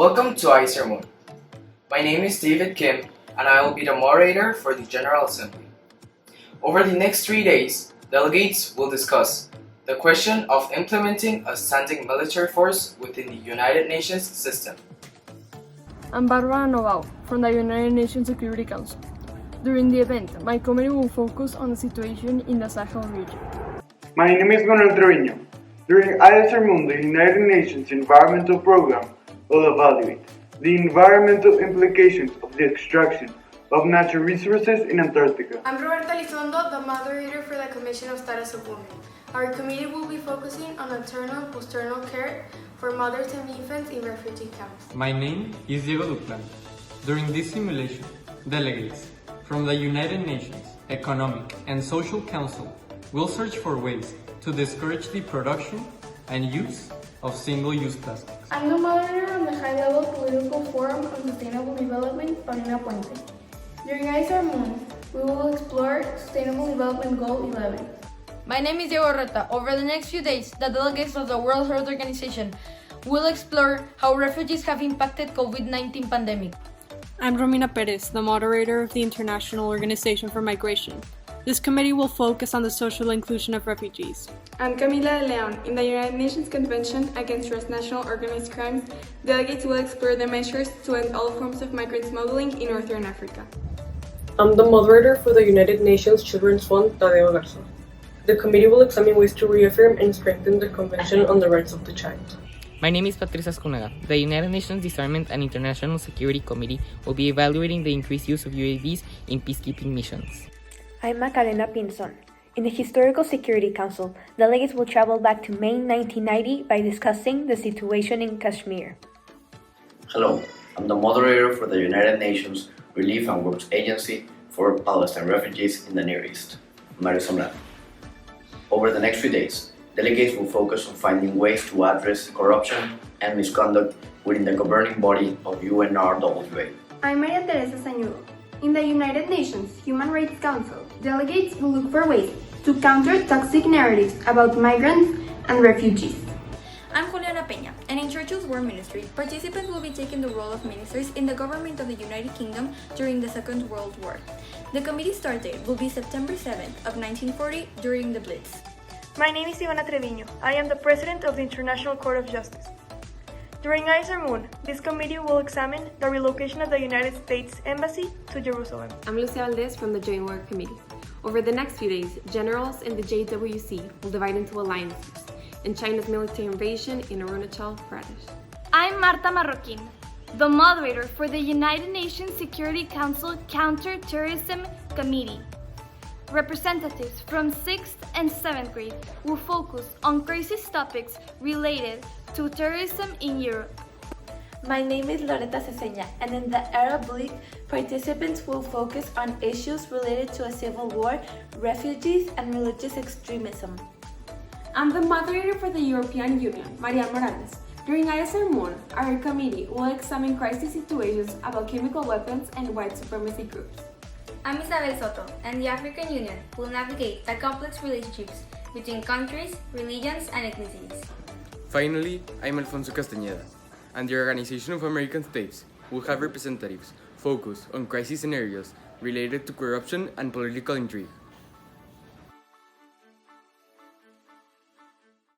Welcome to ISRMUN. My name is David Kim, and I will be the moderator for the General Assembly. Over the next 3 days, delegates will discuss the question of implementing a standing military force within the United Nations system. I'm Barbara Noval from the United Nations Security Council. During the event, my committee will focus on the situation in the Sahel region. My name is Manuel Treviño. During ISRMUN, the United Nations Environmental Program will evaluate the environmental implications of the extraction of natural resources in Antarctica. I'm Roberta Elizondo, the moderator for the Commission of Status of Women. Our committee will be focusing on maternal and postnatal care for mothers and infants in refugee camps. My name is Diego Duplan. During this simulation, delegates from the United Nations Economic and Social Council will search for ways to discourage the production and use of single-use plastics. I'm the moderator on the High-Level Political Forum on Sustainable Development, Paulina Puente. During ISRMUN, we will explore Sustainable Development Goal 11. My name is Diego Berrueta. Over the next few days, the delegates of the World Health Organization will explore how refugees have impacted COVID-19 pandemic. I'm Romina Pérez, the moderator of the International Organization for Migration. This committee will focus on the social inclusion of refugees. I'm Camila de Leon. In the United Nations Convention Against Transnational Organized Crimes, delegates will explore the measures to end all forms of migrant smuggling in Northern Africa. I'm the moderator for the United Nations Children's Fund, Tadeo Garza. The committee will examine ways to reaffirm and strengthen the Convention on the Rights of the Child. My name is Teresa. The United Nations Disarmament and International Security Committee will be evaluating the increased use of UAVs in peacekeeping missions. I'm Macarena Pinson. In the Historical Security Council, delegates will travel back to May 1990 by discussing the situation in Kashmir. Hello, I'm the moderator for the United Nations Relief and Works Agency for Palestine Refugees in the Near East, Manuel Zambrano. Over the next few days, delegates will focus on finding ways to address corruption and misconduct within the governing body of UNRWA. I'm Teresa Sañudo. In the United Nations Human Rights Council, delegates will look for ways to counter toxic narratives about migrants and refugees. I'm Juliana Peña, and in Churchill's War Ministry, participants will be taking the role of ministers in the government of the United Kingdom during the Second World War. The committee start date will be September 7th of 1940 during the Blitz. My name is Ivanna Treviño. I am the president of the International Court of Justice. During ISRMUN, this committee will examine the relocation of the United States Embassy to Jerusalem. I'm Lucía Valdez from the Joint Work Committee. Over the next few days, generals in the JWC will divide into alliances in China's military invasion in Arunachal Pradesh. I'm Marta Marroquín, the moderator for the United Nations Security Council Counter-Terrorism Committee. Representatives from 6th and 7th grade will focus on crisis topics related to terrorism in Europe. My name is Roberta Elizondo, and in the Arab League, participants will focus on issues related to a civil war, refugees, and religious extremism. I'm the moderator for the European Union, Marian Morales. During ISRMUN, our committee will examine crisis situations about chemical weapons and white supremacy groups. I'm Isabel Soto, and the African Union will navigate the complex relationships between countries, religions, and ethnicities. Finally, I'm Alfonso Castañeda, and the Organization of American States will have representatives focus on crisis scenarios related to corruption and political intrigue.